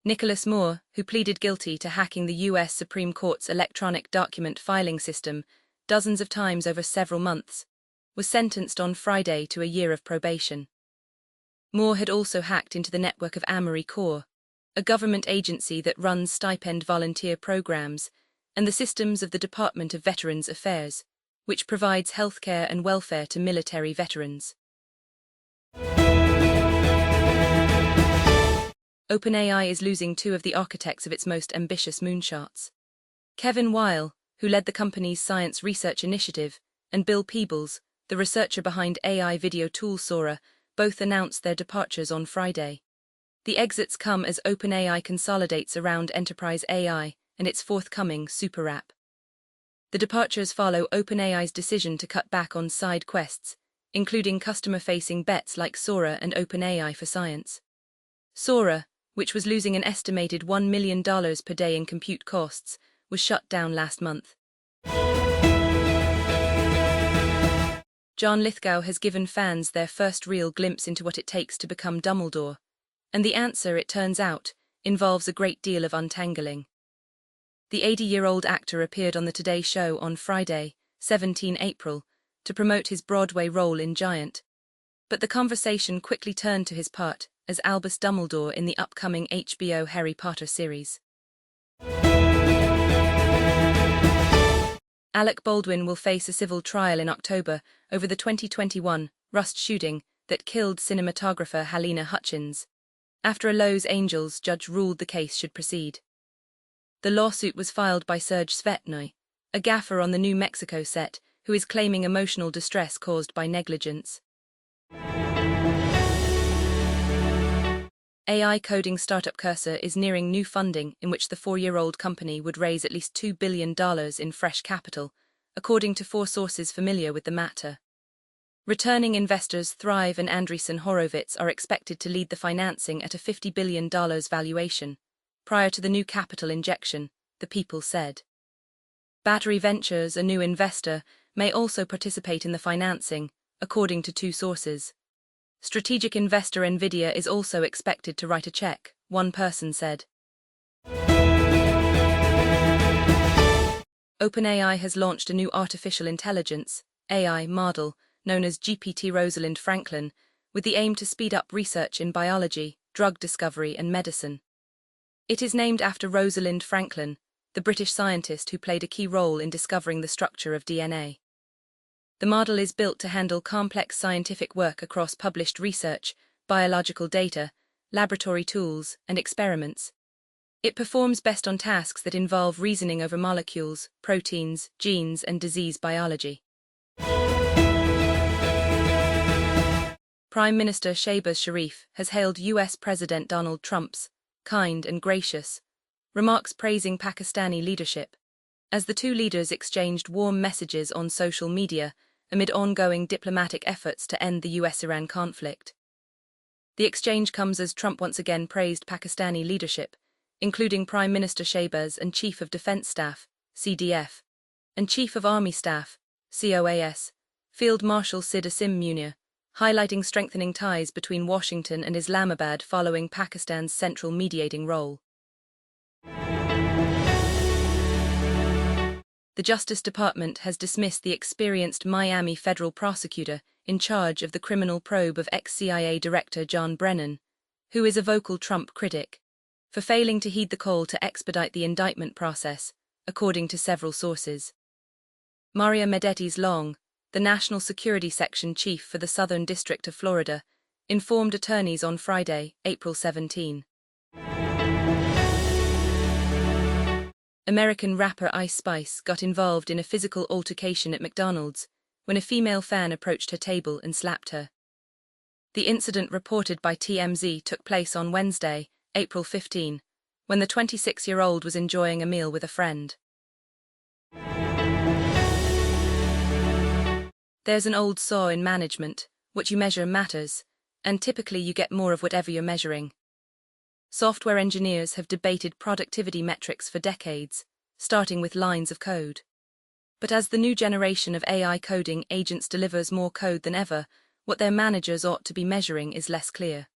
Nicholas Moore, who pleaded guilty to hacking the U.S. Supreme Court's electronic document filing system dozens of times over several months, was sentenced on Friday to a year of probation. Moore had also hacked into the network of Amory Corps, a government agency that runs stipend volunteer programs, and the systems of the Department of Veterans Affairs, which provides healthcare and welfare to military veterans. OpenAI is losing two of the architects of its most ambitious moonshots. Kevin Weil, who led the company's science research initiative, and Bill Peebles, the researcher behind AI video tool Sora, both announced their departures on Friday. The exits come as OpenAI consolidates around enterprise AI and its forthcoming super app. The departures follow OpenAI's decision to cut back on side quests, including customer-facing bets like Sora and OpenAI for Science. Sora, which was losing an estimated $1 million per day in compute costs, was shut down last month. John Lithgow has given fans their first real glimpse into what it takes to become Dumbledore, and the answer, it turns out, involves a great deal of untangling. The 80-year-old actor appeared on the Today Show on Friday, 17 April, to promote his Broadway role in Giant, but the conversation quickly turned to his part as Albus Dumbledore in the upcoming HBO Harry Potter series. Alec Baldwin will face a civil trial in October over the 2021 Rust shooting that killed cinematographer Halyna Hutchins, after a Los Angeles judge ruled the case should proceed. The lawsuit was filed by Serge Svetnoy, a gaffer on the New Mexico set who is claiming emotional distress caused by negligence. AI coding startup Cursor is nearing new funding in which the 4-year-old company would raise at least $2 billion in fresh capital, according to 4 sources familiar with the matter. Returning investors Thrive and Andreessen Horowitz are expected to lead the financing at a $50 billion valuation, prior to the new capital injection, the People said. Battery Ventures, a new investor, may also participate in the financing, according to 2 sources. Strategic investor Nvidia is also expected to write a check, one person said. OpenAI has launched a new artificial intelligence AI model known as GPT Rosalind Franklin, with the aim to speed up research in biology, drug discovery and medicine. It is named after Rosalind Franklin, the British scientist who played a key role in discovering the structure of DNA. The model is built to handle complex scientific work across published research, biological data, laboratory tools, and experiments. It performs best on tasks that involve reasoning over molecules, proteins, genes, and disease biology. Prime Minister Shehbaz Sharif has hailed U.S. President Donald Trump's kind and gracious remarks praising Pakistani leadership, as the two leaders exchanged warm messages on social media amid ongoing diplomatic efforts to end the US-Iran conflict. The exchange comes as Trump once again praised Pakistani leadership, including Prime Minister Shehbaz and Chief of Defense Staff, CDF, and Chief of Army Staff, COAS, Field Marshal Sid Asim Munir, highlighting strengthening ties between Washington and Islamabad following Pakistan's central mediating role. The Justice Department has dismissed the experienced Miami federal prosecutor in charge of the criminal probe of ex-CIA Director John Brennan, who is a vocal Trump critic, for failing to heed the call to expedite the indictment process, according to several sources. Maria Medeiros Long, the National Security Section Chief for the Southern District of Florida, informed attorneys on Friday, April 17. American rapper Ice Spice got involved in a physical altercation at McDonald's when a female fan approached her table and slapped her. The incident, reported by TMZ, took place on Wednesday, April 15, when the 26-year-old was enjoying a meal with a friend. There's an old saw in management: what you measure matters, and typically you get more of whatever you're measuring. Software engineers have debated productivity metrics for decades, starting with lines of code. But as the new generation of AI coding agents delivers more code than ever, what their managers ought to be measuring is less clear.